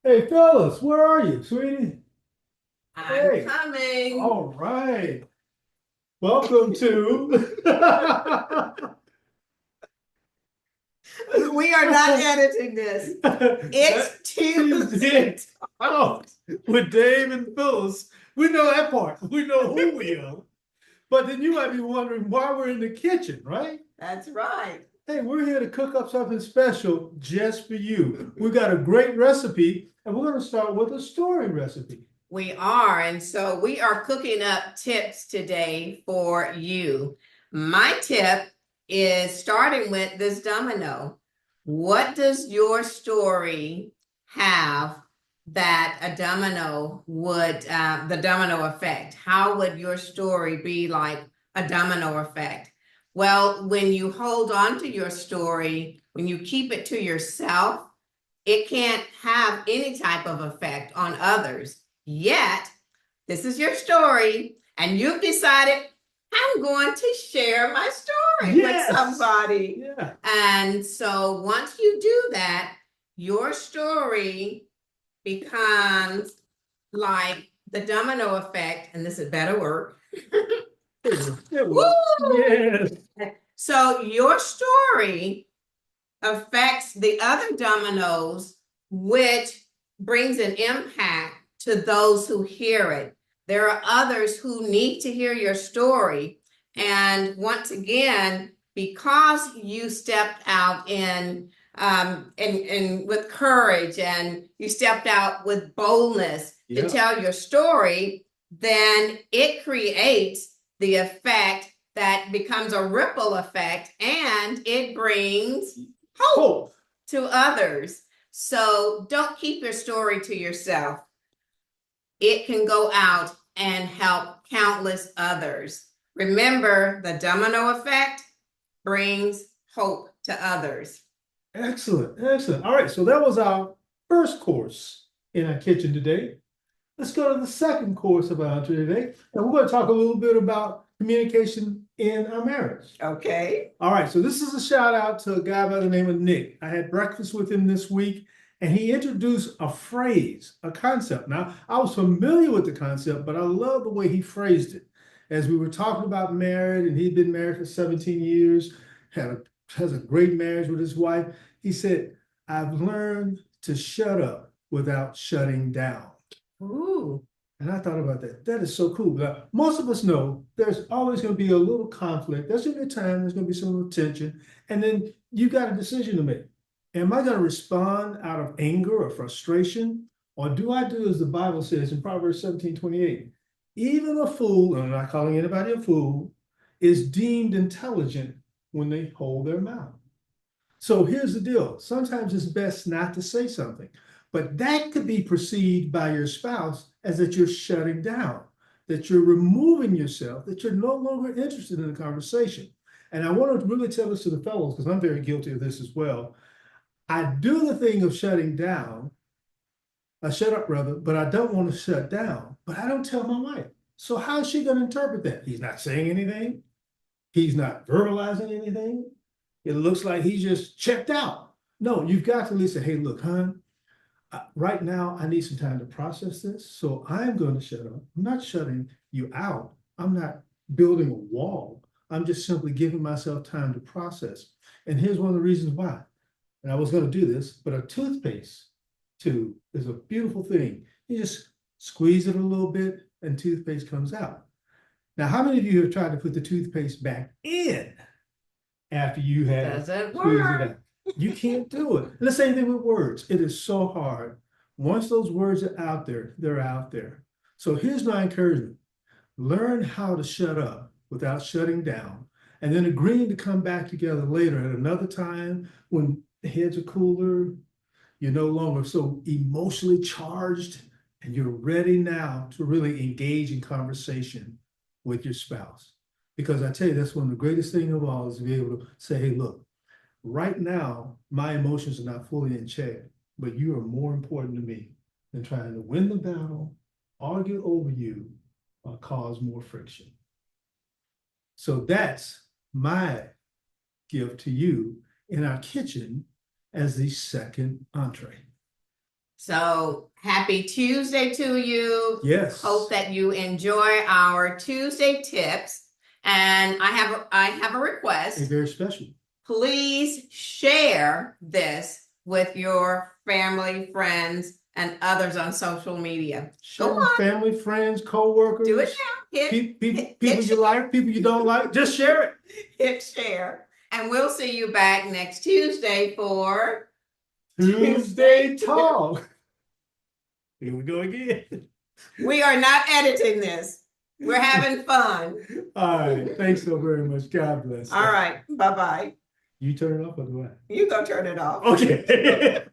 Hey, fellas, where are you, sweetie? I'm Hey, coming. all right. Welcome to We are not editing this. It's that Tuesday. Tuesday Talks with Dave and Phyllis. We know that part. We know who we are. But then you might be wondering why we're in the kitchen, right? That's right. Hey, we're here to cook up something special just for you. We got a great recipe, and we're going to start with a story recipe. We are. And so we are cooking up tips today for you. My tip is starting with this domino. What does your story have that a domino would, the domino effect? How would your story be like a domino effect? Well, when you hold on to your story, when you keep it to yourself, it can't have any type of effect on others. Yet, this is your story, and you've decided, I'm going to share my story with Yes. somebody. Yeah. And so once you do that, your story becomes like the domino effect, and this is better work. It was. Yes. So your story affects the other dominoes, which brings an impact to those who hear it. There are others who need to hear your story. And once again, because you stepped out in with courage and you stepped out with boldness to tell your story, then it creates the effect that becomes a ripple effect, and it brings hope to others. So don't keep your story to yourself. It can go out and help countless others. Remember, the domino effect brings hope to others. Excellent, excellent. All right, so that was our first course in our kitchen today. Let's go to the second course of our entry today, and we're going to talk a little bit about communication in our marriage. Okay. All right, so this is a shout out to a guy by the name of Nick. I had breakfast with him this week, and he introduced a phrase, a concept. Now, I was familiar with the concept, but I love the way he phrased it. As we were talking about marriage, and he'd been married for 17 years, has a great marriage with his wife. He said, I've learned to shut up without shutting down. Ooh. And I thought about that. That is so cool. Now, most of us know there's always going to be a little conflict. There's going to be time, there's going to be some little tension. And then you got a decision to make. Am I going to respond out of anger or frustration? Or do I do as the Bible says in Proverbs 17:28? Even a fool, and I'm not calling anybody a fool, is deemed intelligent when they hold their mouth. So here's the deal. Sometimes it's best not to say something, but that could be perceived by your spouse as that you're shutting down, that you're removing yourself, that you're no longer interested in the conversation. And I want to really tell this to the fellows because I'm very guilty of this as well. I do the thing of shutting down, I shut up rather, but I don't want to shut down, but I don't tell my wife. So how's she going to interpret that? He's not saying anything. He's not verbalizing anything. It looks like he's just checked out. No, you've got to at least say, hey, look, hon, right now I need some time to process this. So I'm going to shut up. I'm not shutting you out. I'm not building a wall. I'm just simply giving myself time to process. And here's one of the reasons why. And I was going to do this, but a toothpaste tube is a beautiful thing. You just squeeze it a little bit and toothpaste comes out. Now, how many of you have tried to put the toothpaste back in after you have Doesn't squeezed it work. out? You can't do it. And the same thing with words. It is so hard. Once those words are out there, they're out there. So here's my encouragement. Learn how to shut up without shutting down, and then agreeing to come back together later at another time when the heads are cooler, you're no longer so emotionally charged, and you're ready now to really engage in conversation with your spouse. Because I tell you, that's one of the greatest things of all is to be able to say, hey, look, right now, my emotions are not fully in check, but you are more important to me than trying to win the battle, argue over you, or cause more friction. So that's my gift to you in our kitchen as the second entree. So happy Tuesday to you. Yes. Hope that you enjoy our Tuesday tips. And I have a A request. very special. Please share this with your family, friends, and others on social media. Share Go with on, family, friends, co-workers. do it now. People you like, people you don't like. Just share it. Hit share. And we'll see you back next Tuesday for Tuesday Talk. Here we go again. We are not editing this. We're having fun. All right. Thanks so very much. God bless. All right. Bye-bye. You turn it off or do I? You go turn it off. Okay.